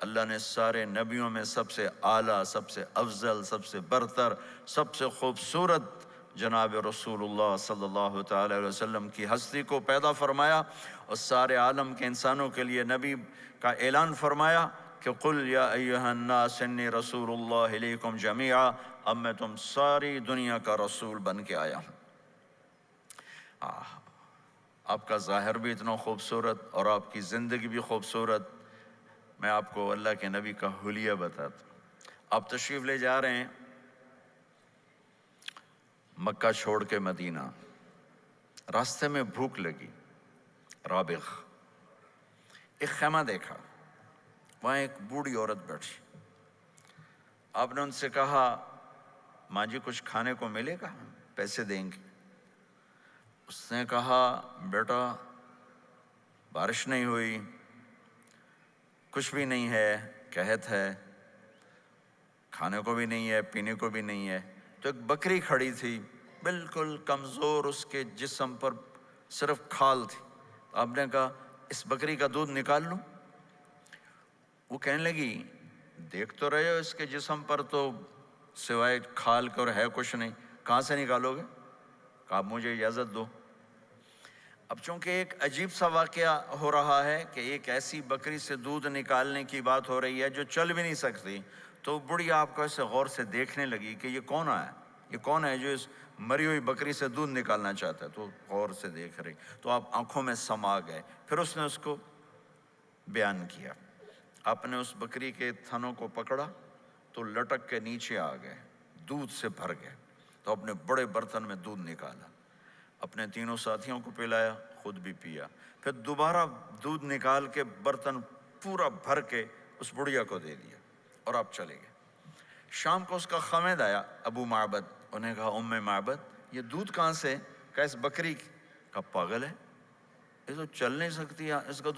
اللہ نے سارے نبیوں میں سب سے اعلیٰ، سب سے افضل، سب سے برتر، سب سے خوبصورت جناب رسول اللہ صلی اللہ تعالی علیہ وسلم کی ہستی کو پیدا فرمایا، اور سارے عالم کے انسانوں کے لیے نبی کا اعلان فرمایا کہ قل یا ایھا الناس انی رسول اللہ الیکم جمیعا، اب میں تم ساری دنیا کا رسول بن کے آیا ہوں۔ آپ کا ظاہر بھی اتنا خوبصورت اور آپ کی زندگی بھی خوبصورت۔ میں آپ کو اللہ کے نبی کا حلیہ بتاتا ہوں۔ آپ تشریف لے جا رہے ہیں مکہ چھوڑ کے مدینہ، راستے میں بھوک لگی، رابغ، ایک خیمہ دیکھا، وہاں ایک بوڑھی عورت بیٹھی۔ آپ نے ان سے کہا ماں جی کچھ کھانے کو ملے گا؟ پیسے دیں گے۔ اس نے کہا بیٹا بارش نہیں ہوئی، کچھ بھی نہیں ہے، قحط ہے، کھانے کو بھی نہیں ہے، پینے کو بھی نہیں ہے۔ تو ایک بکری کھڑی تھی، بالکل کمزور، اس کے جسم پر صرف کھال تھی۔ آپ نے کہا اس بکری کا دودھ نکال لوں؟ وہ کہنے لگی دیکھ تو رہے ہو اس کے جسم پر تو سوائے کھال کر ہے کچھ نہیں، کہاں سے نکالو گے؟ کہا مجھے اجازت دو۔ اب چونکہ ایک عجیب سا واقعہ ہو رہا ہے کہ ایک ایسی بکری سے دودھ نکالنے کی بات ہو رہی ہے جو چل بھی نہیں سکتی، تو بڑھی آپ کو ایسے غور سے دیکھنے لگی کہ یہ کون ہے، یہ کون ہے جو اس مری ہوئی بکری سے دودھ نکالنا چاہتا ہے؟ تو غور سے دیکھ رہی، تو آپ آنکھوں میں سما گئے۔ پھر اس نے اس کو بیان کیا۔ آپ نے اس بکری کے تھنوں کو پکڑا تو لٹک کے نیچے آ گئے، دودھ سے بھر گئے۔ تو اپنے بڑے برتن میں دودھ نکالا، اپنے تینوں ساتھیوں کو پلایا، خود بھی پیا، پھر دوبارہ دودھ نکال کے برتن پورا بھر کے اس بڑھیا کو دے دیا، اور آپ چلے گئے۔ شام کو اس کا خامد آیا، ابو معبد، انہیں کہا ام معبد یہ دودھ کہاں سے؟ کہا اس بکری کی۔ کہا پاگل ہے، یہ تو چل نہیں سکتی، اس کا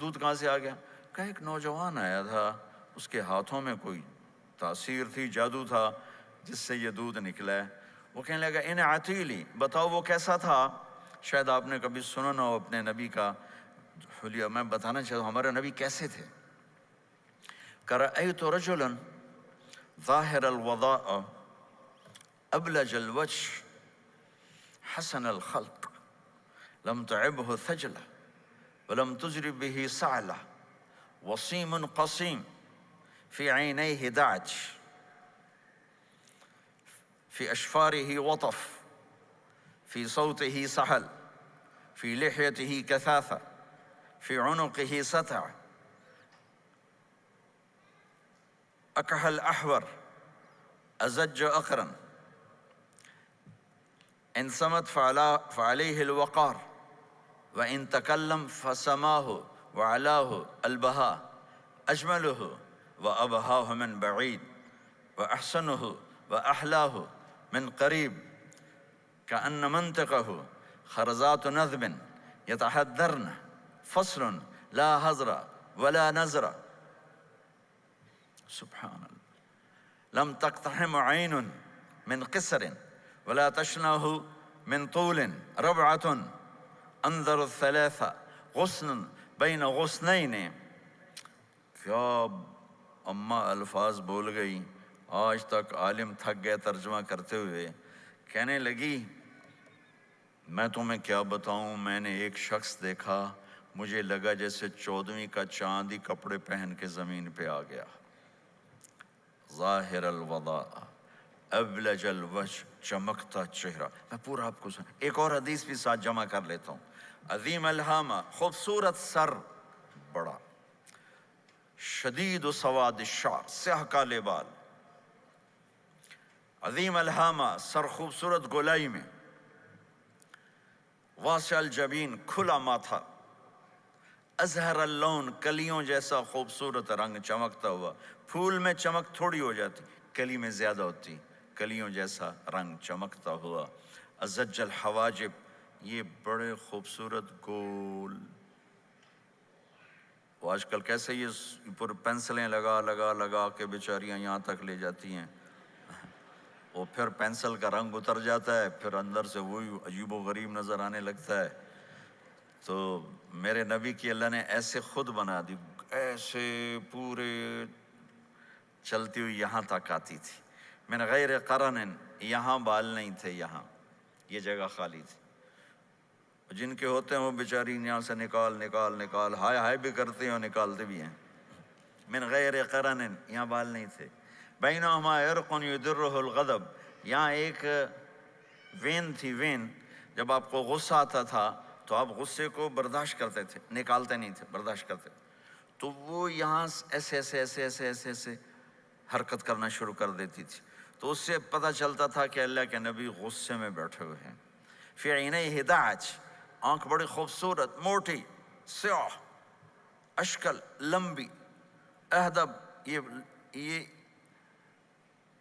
دودھ کہاں سے آ گیا؟ کہا ایک نوجوان آیا تھا، اس کے ہاتھوں میں کوئی تاثیر تھی، جادو تھا، جس سے یہ دودھ نکلا ہے۔ وہ کہنے لگا ان عتیلی، بتاؤ وہ کیسا تھا؟ شاید آپ نے کبھی سنا نہ ہو اپنے نبی کا حلیہ، میں بتانا چاہتا ہوں ہمارے نبی کیسے تھے۔ رأیت رجلا ظاہر الوضاء ابلج الوجه حسن الخلق لم تعبه ثجلة ولم تجرب به سعلة وصيم قصيم في عينيه دعج في أشفاره وطف في صوته سحل في لحيته كثافة في عنقه ستع أكحل أحور أزج أقرن إن صمت فعليه الوقار وإن تكلم فسماه وعلاه البهاء أجمله وأبهاه من بعيد وأحسنه وأحلاه من قريب كأن منطقه خرزات نذب يتحدرن فصل لا هزر ولا نزر سبحان الله لم تقتحم عين من قصر ولا تشنه من طول ربعة انظر الثلاثة غصن بين غصنين۔ کیا اماں الفاظ بول گئی، آج تک عالم تھک گئے ترجمہ کرتے ہوئے۔ کہنے لگی میں تمہیں کیا بتاؤں، میں نے ایک شخص دیکھا، مجھے لگا جیسے 14ویں کا چاند ہی کپڑے پہن کے زمین پہ آ گیا۔ ظاہر الوضاء ابلج الوجه، چمکتا چہرہ۔ میں پورا آپ کو ایک اور حدیث بھی ساتھ جمع کر لیتا ہوں۔ عظیم الہامہ، خوبصورت سر، بڑا، شدید سواد الشعر، سیاہ کالے بال، عظیم الہامہ، سر خوبصورت گولائی میں، واسع الجبین، کھلا ماتھا، ازہر اللون، کلیوں جیسا خوبصورت رنگ چمکتا ہوا۔ پھول میں چمک تھوڑی ہو جاتی، کلی میں زیادہ ہوتی، کلیوں جیسا رنگ چمکتا ہوا۔ ازج الحواجب، یہ بڑے خوبصورت گول، وہ آج کل کیسے یہ پر پینسلیں لگا لگا لگا کے بیچاریاں یہاں تک لے جاتی ہیں، وہ پھر پینسل کا رنگ اتر جاتا ہے، پھر اندر سے وہی عجیب و غریب نظر آنے لگتا ہے۔ تو میرے نبی کی اللہ نے ایسے خود بنا دی، ایسے پورے چلتی ہوئی یہاں تک آتی تھی۔ من غیر قرن، یہاں بال نہیں تھے، یہاں یہ جگہ خالی تھی۔ جن کے ہوتے ہیں وہ بیچاری یہاں سے نکال ہائے ہائے بھی کرتے ہیں اور نکالتے بھی ہیں۔ من غیر قرن، یہاں بال نہیں تھے۔ بینہما عرق یدرہ الغضب، یہاں ایک وین تھی، وین جب آپ کو غصہ آتا تھا تو آپ غصے کو برداشت کرتے تھے، نکالتے نہیں تھے، برداشت کرتے، تو وہ یہاں ایسے ایسے ایسے ایسے ایسے ایسے حرکت کرنا شروع کر دیتی تھی، تو اس سے پتہ چلتا تھا کہ اللہ کے نبی غصے میں بیٹھے ہوئے ہیں۔ فی عینیہ دعج، آنکھ بڑی خوبصورت، موٹی، سیاہ، اشکل، لمبی، اہدب،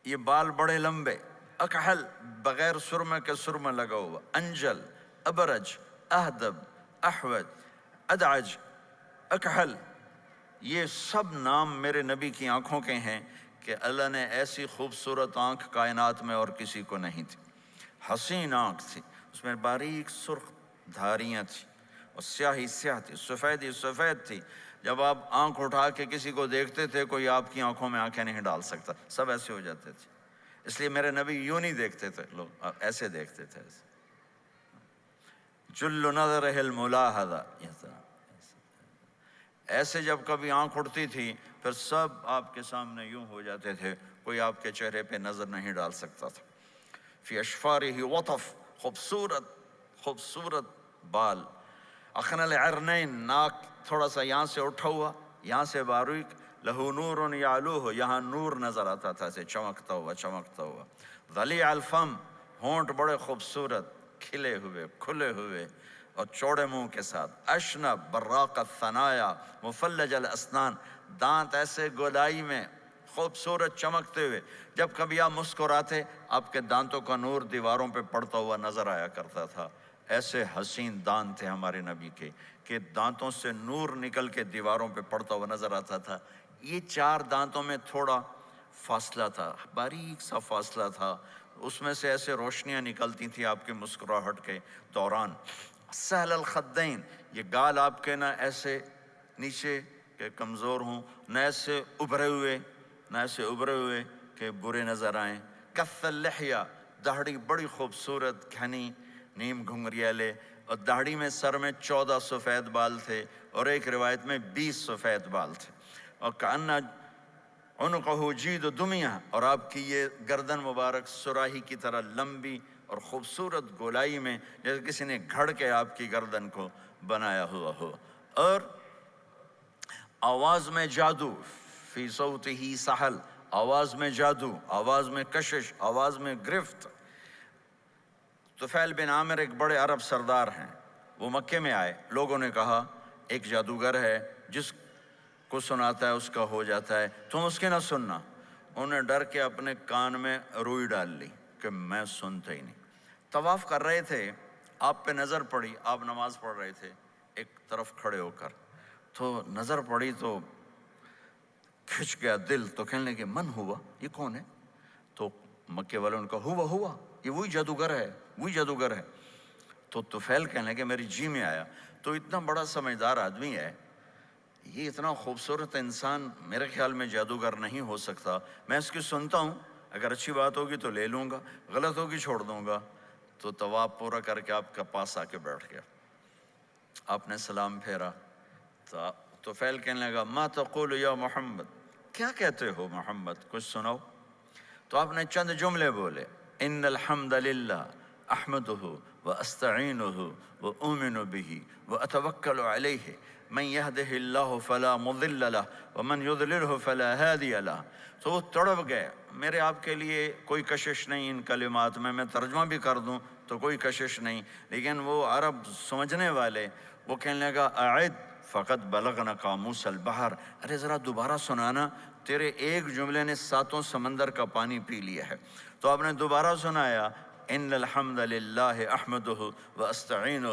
یہ بال بڑے لمبے، اکحل، بغیر سرمے کے سرمہ لگا ہوا، انجل، ابرج، اہدب، احوج، ادعج، اکحل، یہ سب نام میرے نبی کی آنکھوں کے ہیں کہ اللہ نے ایسی خوبصورت آنکھ کائنات میں اور کسی کو نہیں تھی۔ حسین آنکھ تھی، اس میں باریک سرخ دھاریاں تھیں، اور سیاہی سیاہ تھی، سفیدی سفید تھی۔ جب آپ آنکھ اٹھا کے کسی کو دیکھتے تھے کوئی آپ کی آنکھوں میں آنکھیں نہیں ڈال سکتا، سب ایسے ہو جاتے تھے۔ اس لیے میرے نبی یوں نہیں دیکھتے تھے، لوگ ایسے دیکھتے تھے، جل نظرہ الملاحظہ، ایسے جب کبھی آنکھ اٹھتی تھی پھر سب آپ کے سامنے یوں ہو جاتے تھے، کوئی آپ کے چہرے پہ نظر نہیں ڈال سکتا تھا۔ فی اشفارہ وطف، خوبصورت خوبصورت بال، اخن العرنین، ناک تھوڑا سا یہاں سے اٹھا ہوا، یہاں سے باریک، لہو نور یعلوہ، یہاں نور نظر آتا تھا، اسے چمکتا ہوا۔ ضلیع الفم، ہونٹ بڑے خوبصورت، کھلے ہوئے، کھلے ہوئے اور چوڑے منہ کے ساتھ۔ اشنب براق الثنایا، مفلج الاسنان، دانت ایسے گولائی میں خوبصورت چمکتے ہوئے، جب کبھی آپ مسکراتے آپ کے دانتوں کا نور دیواروں پہ پڑتا ہوا نظر آیا کرتا تھا۔ ایسے حسین دانت تھے ہمارے نبی کے کہ دانتوں سے نور نکل کے دیواروں پہ پڑتا ہوا نظر آتا تھا۔ یہ چار دانتوں میں تھوڑا فاصلہ تھا، باریک سا فاصلہ تھا، اس میں سے ایسے روشنیاں نکلتی تھیں آپ کے مسکراہٹ کے دوران۔ سہل الخدین، یہ گال آپ کے نہ ایسے نیچے کہ کمزور ہوں، نہ ایسے ابھرے ہوئے کہ برے نظر آئیں۔ کث اللحیہ، داڑھی بڑی خوبصورت گھنی، نیم گھنگریالے، اور داڑھی میں سر میں 14 سفید بال تھے، اور ایک روایت میں 20 سفید بال تھے۔ اور کأن عنقہ جید دمیہ، اور آپ کی یہ گردن مبارک سراہی کی طرح لمبی اور خوبصورت گولائی میں، جیسے کسی نے گھڑ کے آپ کی گردن کو بنایا ہوا ہو۔ اور آواز میں جادو، فی صوتہ سحل، آواز میں جادو، آواز میں کشش، آواز میں گرفت۔ طفیل بن عامر ایک بڑے عرب سردار ہیں، وہ مکے میں آئے، لوگوں نے کہا ایک جادوگر ہے جس کو سناتا ہے اس کا ہو جاتا ہے، تم اس کے نہ سننا۔ انہوں نے ڈر کے اپنے کان میں روئی ڈال لی کہ میں سنتا ہی نہیں۔ طواف کر رہے تھے، آپ پہ نظر پڑی، آپ نماز پڑھ رہے تھے ایک طرف کھڑے ہو کر، تو نظر پڑی تو کھچ گیا دل، تو کہنے لگے من ہوا، یہ کون ہے؟ تو مکے والوں نے کہا ہوا، یہ وہی جادوگر ہے۔ تو طفیل کہنے لگے میری جی میں آیا، تو اتنا بڑا سمجھدار آدمی ہے، یہ اتنا خوبصورت انسان میرے خیال میں جادوگر نہیں ہو سکتا، میں اس کی سنتا ہوں، اگر اچھی بات ہوگی تو لے لوں گا، غلط ہوگی چھوڑ دوں گا۔ تو طواف پورا کر کے آپ کے پاس آ کے بیٹھ گیا، آپ نے سلام پھیرا، تو طفیل کہنے لگا ما تقول یا محمد، کیا کہتے ہو محمد، کچھ سناؤ۔ تو آپ نے چند جملے بولے، ان الحمد للہ احمدہ واستعینہ واؤمن بہ واتوکل علیہ من یہدہ اللہ فلا مضل لہ ومن یضللہ فلا ہادی لہ۔ تو وہ تڑپ گئے، میرے آپ کے لیے کوئی کشش نہیں ان کلمات میں ترجمہ بھی کر دوں تو کوئی کشش نہیں، لیکن وہ عرب سمجھنے والے، وہ کہنے لگا اعد فقط بلغنا قاموس البحر، ارے ذرا دوبارہ سنانا، تیرے ایک جملے نے 7 سمندر کا پانی پی لیا ہے۔ تو آپ نے دوبارہ سنایا، ان الحمد للہ احمدہ واستعینہ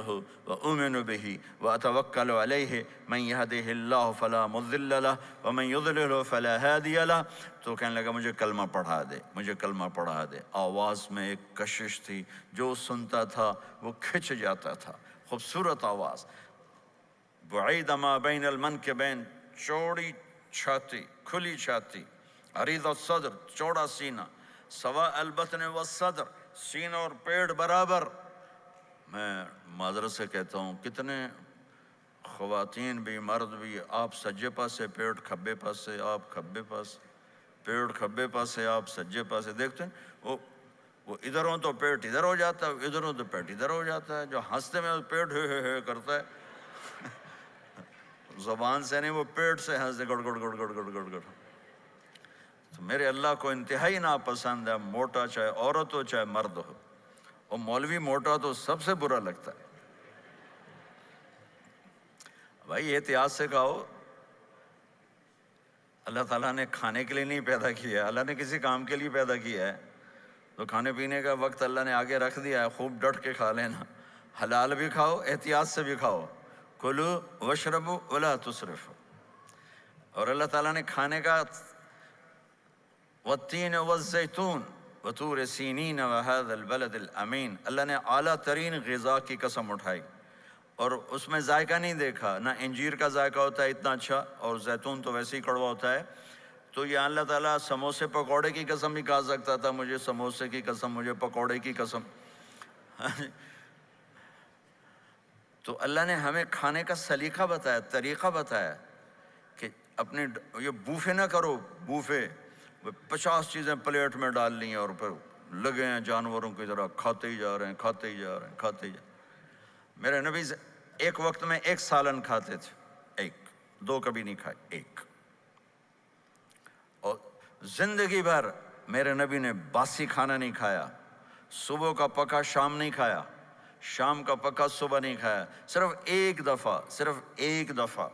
واؤمن بہ واتوکل علیہ من یہدہ اللہ فلا مضل لہ ومن یضللہ فلا ہادی لہ۔ تو کہنے لگا مجھے کلمہ پڑھا دے۔ آواز میں ایک کشش تھی، جو سنتا تھا وہ کھچ جاتا تھا، خوبصورت آواز۔ بعید ما بین المنکبین، چوڑی چھاتی، کھلی چھاتی، عریض الصدر چوڑا سینہ، سوا البطن والصدر سینہ اور پیٹ برابر۔ میں معذرت سے کہتا ہوں کتنے خواتین بھی مرد بھی، آپ سجے پاسے پیٹ کھبے پاسے، آپ کھبے پاس پیٹ کھبے پاسے، آپ سجے پاسے، دیکھتے ہیں وہ ادھر ہوں تو پیٹ ادھر ہو جاتا ہے، ادھر ہوں تو پیٹ ادھر ہو جاتا ہے۔ جو ہنستے میں پیٹ ہے کرتا ہے، زبان سے نہیں، وہ پیٹ سے ہنستے گڑ گڑ گڑ گڑ گڑ گڑ گڑ۔ تو میرے اللہ کو انتہائی ناپسند ہے موٹا، چاہے عورت ہو چاہے مرد ہو، اور مولوی موٹا تو سب سے برا لگتا ہے۔ بھائی احتیاط سے کھاؤ، اللہ تعالیٰ نے کھانے کے لیے نہیں پیدا کیا ہے، اللہ نے کسی کام کے لیے پیدا کیا ہے، تو کھانے پینے کا وقت اللہ نے آگے رکھ دیا ہے، خوب ڈٹ کے کھا لینا، حلال بھی کھاؤ احتیاط سے بھی کھاؤ، کلو واشربوا ولا تسرفوا۔ اور اللہ تعالیٰ نے کھانے کا والتین والزیتون وطور سینین وہذا البلد الامین، اللہ نے اعلیٰ ترین غذا کی قسم اٹھائی، اور اس میں ذائقہ نہیں دیکھا، نہ انجیر کا ذائقہ ہوتا ہے اتنا اچھا، اور زیتون تو ویسے ہی کڑوا ہوتا ہے۔ تو یہ اللہ تعالیٰ سموسے پکوڑے کی قسم بھی کھا سکتا تھا، مجھے سموسے کی قسم، مجھے پکوڑے کی قسم۔ تو اللہ نے ہمیں کھانے کا سلیقہ بتایا، طریقہ بتایا کہ اپنے یہ بوفے نہ کرو، بوفے 50 چیزیں پلیٹ میں ڈال لی ہیں اور پھر لگے ہیں جانوروں کی طرح کھاتے ہی جا رہے ہیں، کھاتے ہی جا رہے ہیں، کھاتے ہی جا رہے ہیں۔ میرے نبی ایک وقت میں 1 سالن کھاتے تھے، 1 2 کبھی نہیں کھائے، 1۔ اور زندگی بھر میرے نبی نے باسی کھانا نہیں کھایا، صبح کا پکا شام نہیں کھایا، شام کا پکا صبح نہیں کھایا۔ صرف ایک دفعہ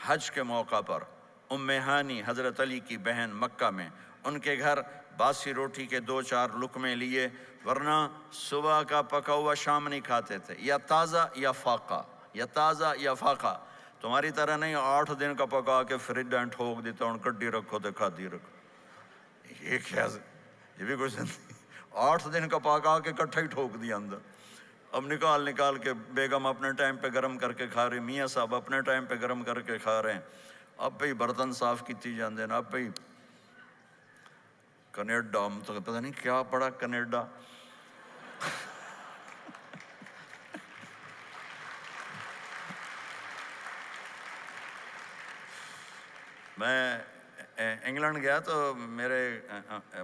حج کے موقع پر ام ہانی حضرت علی کی بہن مکہ میں، ان کے گھر باسی روٹی کے 2-4 لقمے لیے، ورنہ صبح کا پکا ہوا شام نہیں کھاتے تھے، یا تازہ یا فاقہ، یا تازہ یا فاقہ۔ تمہاری طرح نہیں 8 دن کا پکا کے فریج میں ٹھوک دیتا ہوں، کڈی رکھو تو کھاتی رکھو۔ یہ کیا، یہ بھی کوئی زندگی؟ 8 دن کا پکا کے کٹھا ہی ٹھوک دیا اندر۔ اب نکال کے بیگم اپنے ٹائم پہ گرم کر کے کھا رہی، میاں صاحب اپنے ٹائم پہ گرم کر کے کھا رہے ہیں، اب پہ ہی برتن صاف کیتی جاندے ہیں، اب پہ ہی کینیڈا، تو پتہ نہیں کیا پڑا کینیڈا۔ میں انگلینڈ گیا تو میرے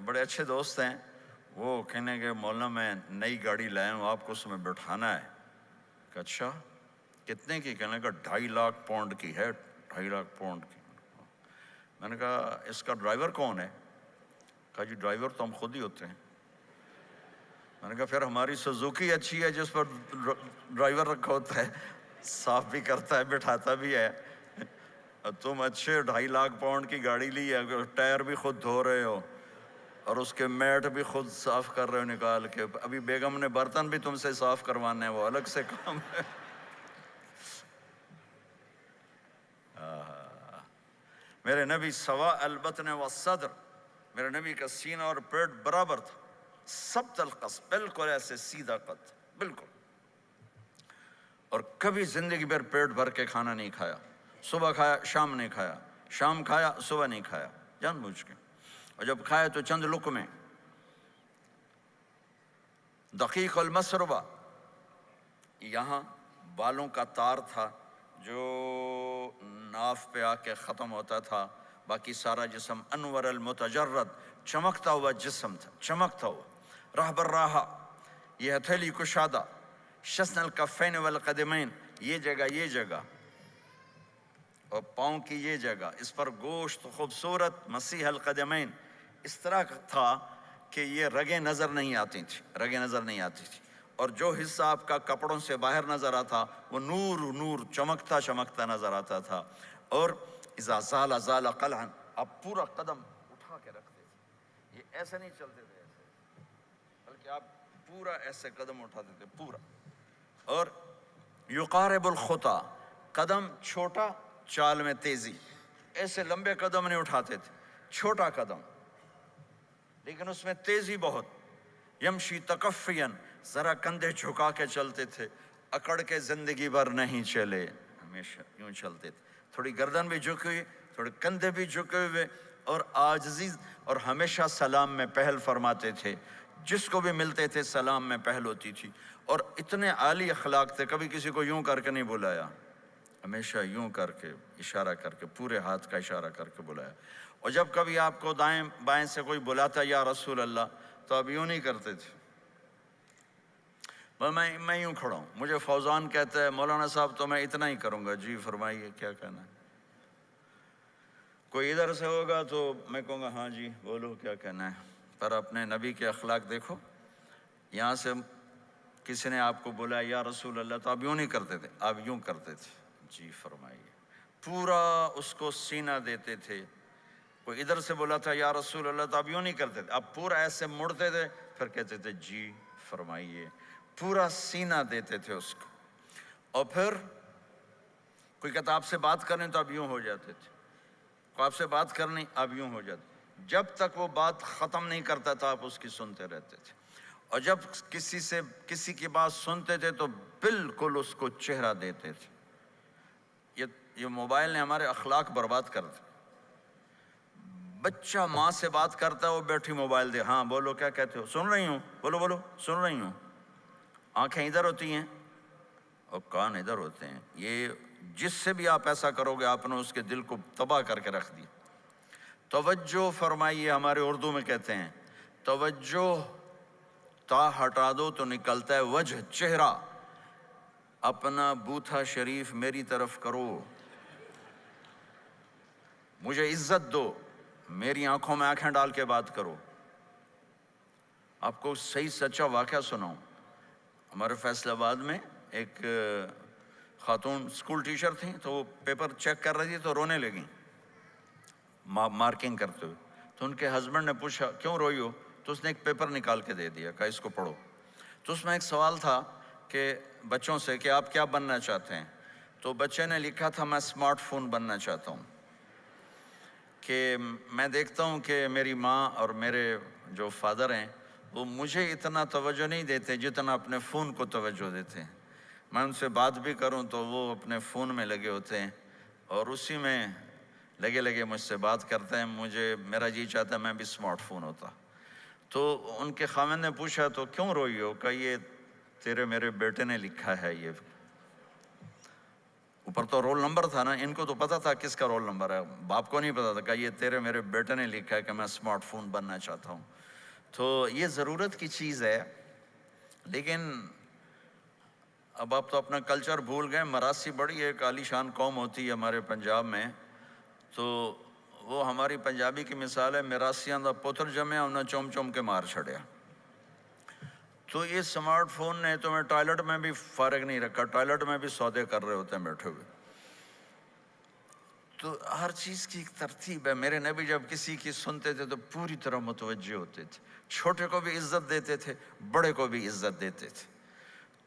بڑے اچھے دوست ہیں، وہ کہنے کہ مولانا میں نئی گاڑی لایا ہوں، آپ کو اس میں بٹھانا ہے۔ کہ اچھا کتنے کی؟ کہنے کا 2.5 لاکھ پاؤنڈ کی ہے، 2.5 لاکھ پاؤنڈ کی۔ میں نے کہا اس کا ڈرائیور کون ہے؟ کہا جی ڈرائیور تو ہم خود ہی ہوتے ہیں۔ میں نے کہا پھر ہماری سوزوکی اچھی ہے جس پر ڈرائیور رکھا ہوتا ہے، صاف بھی کرتا ہے بٹھاتا بھی ہے، تم اچھے 2.5 لاکھ پاؤنڈ کی گاڑی لی ہے، ٹائر بھی خود دھو رہے ہو اور اس کے میٹ بھی خود صاف کر رہے ہو نکال کے، ابھی بیگم نے برتن بھی تم سے صاف کروانے ہیں، وہ الگ سے کام ہے۔ میرے نبی سوا البطن والصدر، میرے نبی کا سینہ اور پیٹ برابر تھا، سبط القص، بالکل ایسے سیدھا قد، بالکل۔ اور کبھی زندگی بھر پیٹ بھر کے کھانا نہیں کھایا، صبح کھایا شام نہیں کھایا، شام کھایا صبح نہیں کھایا، جان بوجھ کے، اور جب کھایا تو چند لقمے۔ دقیق المسربہ، یہاں بالوں کا تار تھا جو ناف پہ آ کے ختم ہوتا تھا، باقی سارا جسم انور المتجرد، چمکتا ہوا جسم تھا، چمکتا ہوا۔ راہ بر راہ، یہ ہتھیلی کشادہ، شسن الکفین والقدمین، یہ جگہ اور پاؤں کی یہ جگہ، اس پر گوشت خوبصورت مسیح القدمین، اس طرح تھا کہ یہ رگیں نظر نہیں آتی تھی، اور جو حصہ آپ کا کپڑوں سے باہر نظر آتا وہ نور چمکتا نظر آتا تھا۔ اور اذا زال قلعا، آپ پورا قدم اٹھا کے رکھتے تھے، یہ ایسے نہیں چلتے تھے ایسے، بلکہ آپ پورا ایسے قدم اٹھاتے تھے پورا۔ اور یقارب الخطا، قدم چھوٹا چال میں تیزی، ایسے لمبے قدم نہیں اٹھاتے تھے، چھوٹا قدم لیکن اس میں تیزی بہت۔ یمشی تکفین، ذرا کندھے جھکا کے چلتے تھے، اکڑ کے زندگی بھر نہیں چلے، ہمیشہ یوں چلتے تھے، تھوڑی گردن بھی جھکی ہوئی تھوڑے کندھے بھی جھکے ہوئے اور عاجزی، اور ہمیشہ سلام میں پہل فرماتے تھے، جس کو بھی ملتے تھے سلام میں پہل ہوتی تھی، اور اتنے عالی اخلاق تھے، کبھی کسی کو یوں کر کے نہیں بلایا، ہمیشہ یوں کر کے اشارہ کر کے، پورے ہاتھ کا اشارہ کر کے بلایا۔ اور جب کبھی آپ کو دائیں بائیں سے کوئی بلاتا یا رسول اللہ، تو آپ یوں نہیں کرتے تھے، میں یوں کھڑا ہوں، مجھے فوزان کہتا ہے مولانا صاحب تو میں اتنا ہی کروں گا، جی فرمائیے کیا کہنا ہے۔ کوئی ادھر سے ہوگا تو میں کہوں گا ہاں جی بولو کیا کہنا ہے۔ پر اپنے نبی کے اخلاق دیکھو، یہاں سے کسی نے آپ کو بولا یا رسول اللہ تو آپ یوں نہیں کرتے تھے، آپ یوں کرتے تھے، جی فرمائیے، پورا اس کو سینہ دیتے تھے۔ کوئی ادھر سے بولا تھا یا رسول اللہ تو آپ یوں نہیں کرتے تھے، آپ پورا ایسے مڑتے تھے، پھر کہتے تھے جی فرمائیے، پورا سینہ دیتے تھے اس کو۔ اور پھر کوئی کہتا آپ سے بات کریں تو آپ یوں ہو جاتے تھے، کوئی آپ سے بات کرنی آپ یوں ہو جاتے، جب تک وہ بات ختم نہیں کرتا تھا آپ اس کی سنتے رہتے تھے۔ اور جب کسی کی بات سنتے تھے تو بالکل اس کو چہرہ دیتے تھے۔ یہ موبائل نے ہمارے اخلاق برباد کر دیے۔ بچہ ماں سے بات کرتا ہے، وہ بیٹھی موبائل دے، ہاں بولو کیا کہتے ہو، سن رہی ہوں، بولو بولو سن رہی ہوں، آنکھیں ادھر ہوتی ہیں اور کان ادھر ہوتے ہیں۔ یہ جس سے بھی آپ ایسا کرو گے آپ نے اس کے دل کو تباہ کر کے رکھ دیا۔ توجہ فرمائیے، ہمارے اردو میں کہتے ہیں توجہ، تا ہٹا دو تو نکلتا ہے وجہ، چہرہ۔ اپنا بوتھا شریف میری طرف کرو، مجھے عزت دو، میری آنکھوں میں آنکھیں ڈال کے بات کرو۔ آپ کو صحیح سچا واقعہ سناؤں، ہمارے فیصل آباد میں ایک خاتون اسکول ٹیچر تھیں، تو وہ پیپر چیک کر رہی تھی تو رونے لگیں مارکنگ کرتے ہوئے۔ تو ان کے ہسبینڈ نے پوچھا کیوں روئی ہو، تو اس نے ایک پیپر نکال کے دے دیا، کہا اس کو پڑھو۔ تو اس میں ایک سوال تھا کہ بچوں سے کہ آپ کیا بننا چاہتے ہیں، تو بچے نے لکھا تھا میں اسمارٹ فون بننا چاہتا ہوں، کہ میں دیکھتا ہوں کہ میری ماں اور میرے جو فادر ہیں وہ مجھے اتنا توجہ نہیں دیتے جتنا اپنے فون کو توجہ دیتے ہیں۔ میں ان سے بات بھی کروں تو وہ اپنے فون میں لگے ہوتے ہیں اور اسی میں لگے مجھ سے بات کرتے ہیں، میرا جی چاہتا ہے میں بھی اسمارٹ فون ہوتا۔ تو ان کے خاوند نے پوچھا تو کیوں روئی ہو، کہ یہ تیرے میرے بیٹے نے لکھا ہے، یہ اوپر تو رول نمبر تھا نا، ان کو تو پتا تھا کس کا رول نمبر ہے، باپ کو نہیں پتا تھا، کہ یہ تیرے میرے بیٹے نے لکھا ہے کہ میں اسمارٹ فون بننا چاہتا ہوں۔ تو یہ ضرورت کی چیز ہے، لیکن اب آپ تو اپنا کلچر بھول گئے۔ مراسی بڑی ایک عالی شان قوم ہوتی ہے ہمارے پنجاب میں، تو وہ ہماری پنجابی کی مثال ہے، مراسیاں دا پتر جمع انہیں چوم چوم کے مار چھڑیا۔ تو یہ سمارٹ فون نے تمہیں ٹوائلٹ میں بھی فارغ نہیں رکھا، ٹوائلٹ میں بھی سودے کر رہے ہوتے ہیں بیٹھے ہوئے۔ تو ہر چیز کی ایک ترتیب ہے۔ میرے نبی جب کسی کی سنتے تھے تو پوری طرح متوجہ ہوتے تھے، چھوٹے کو بھی عزت دیتے تھے، بڑے کو بھی عزت دیتے تھے۔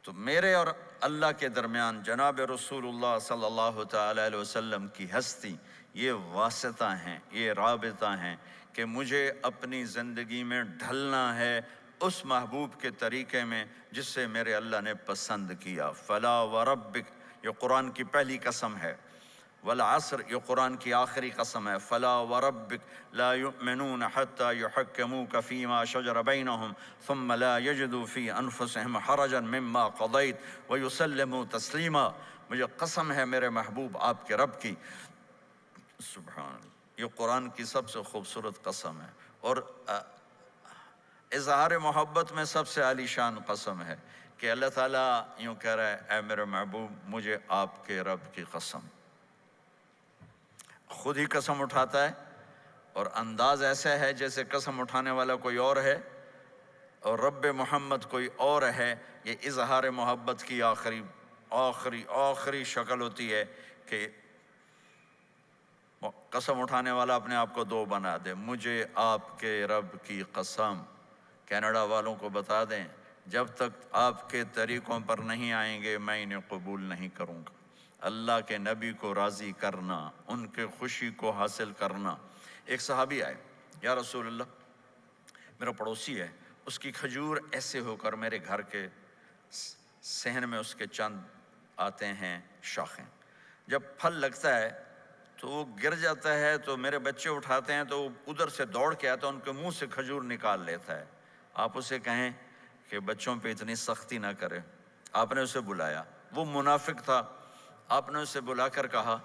تو میرے اور اللہ کے درمیان جناب رسول اللہ صلی اللہ تعالی علیہ وسلم کی ہستی، یہ واسطہ ہیں، یہ رابطہ ہیں کہ مجھے اپنی زندگی میں ڈھلنا ہے اس محبوب کے طریقے میں جس سے میرے اللہ نے پسند کیا۔ فلا وربک، یہ قرآن کی پہلی قسم ہے، والعصر، یہ قرآن کی آخری قسم ہے۔ فلا وربک لا یؤمنون حتی یحکموک فیما شجر بینہم ثم لا یجدوا فی انفسہم حرجا مما قضیت ویسلموا تسلیما۔ مجھے قسم ہے میرے محبوب آپ کے رب کی، سبحان اللہ، یہ قرآن کی سب سے خوبصورت قسم ہے، اور اظہار محبت میں سب سے عالی شان قسم ہے کہ اللہ تعالیٰ یوں کہہ رہا ہے اے میرے محبوب مجھے آپ کے رب کی قسم۔ خود ہی قسم اٹھاتا ہے اور انداز ایسا ہے جیسے قسم اٹھانے والا کوئی اور ہے اور رب محمد کوئی اور ہے۔ یہ اظہار محبت کی آخری شکل ہوتی ہے کہ قسم اٹھانے والا اپنے آپ کو دو بنا دے۔ مجھے آپ کے رب کی قسم، کینیڈا والوں کو بتا دیں جب تک آپ کے طریقوں پر نہیں آئیں گے میں انہیں قبول نہیں کروں گا۔ اللہ کے نبی کو راضی کرنا، ان کے خوشی کو حاصل کرنا۔ ایک صحابی آئے، یا رسول اللہ میرا پڑوسی ہے، اس کی کھجور ایسے ہو کر میرے گھر کے صحن میں اس کے چند آتے ہیں شاخیں، جب پھل لگتا ہے تو وہ گر جاتا ہے تو میرے بچے اٹھاتے ہیں تو ادھر سے دوڑ کے آتا ہے، ان کے منہ سے کھجور نکال لیتا ہے۔ آپ اسے کہیں کہ بچوں پہ اتنی سختی نہ کرے۔ آپ نے اسے بلایا، وہ منافق تھا، آپ نے اسے بلا کر کہا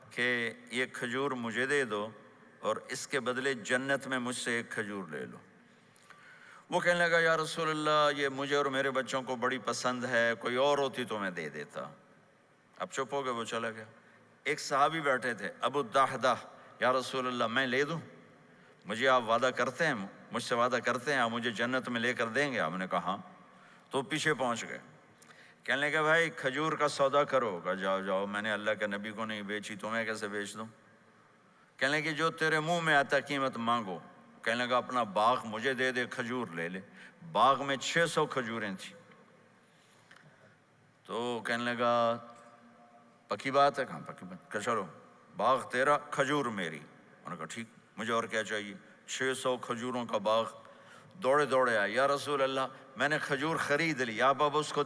کہ یہ کھجور مجھے دے دو اور اس کے بدلے جنت میں مجھ سے ایک کھجور لے لو۔ وہ کہنے لگا یا رسول اللہ یہ مجھے اور میرے بچوں کو بڑی پسند ہے، کوئی اور ہوتی تو میں دے دیتا۔ اب چپ ہو گئے، وہ چلا گیا۔ ایک صحابی بیٹھے تھے، ابو الدحدہ، یا رسول اللہ میں لے دوں؟ مجھے آپ وعدہ کرتے ہیں، مجھ سے وعدہ کرتے ہیں آپ مجھے جنت میں لے کر دیں گے؟ آپ نے کہا ہاں۔ تو پیچھے پہنچ گئے، کہنے لگے بھائی کھجور کا سودا کرو۔ کہا جاؤ جاؤ، میں نے اللہ کے نبی کو نہیں بیچی، تمہیں کیسے بیچ دوں؟ کہنے لگے جو تیرے منہ میں آتا قیمت مانگو۔ کہنے لگا اپنا باغ مجھے دے دے، کھجور لے لے۔ باغ میں 600 کھجوریں تھیں۔ تو کہنے لگا پکی بات ہے؟ کہاں پکی بات؟ کہ چلو باغ تیرا، کھجور میری۔ انہوں نے کہا ٹھیک، مجھے اور کیا چاہیے؟ 600 کھجوروں کا باغ۔ دوڑے دوڑے آئے، یا رسول اللہ میں نے کھجور خرید لی، آپ اب اس کو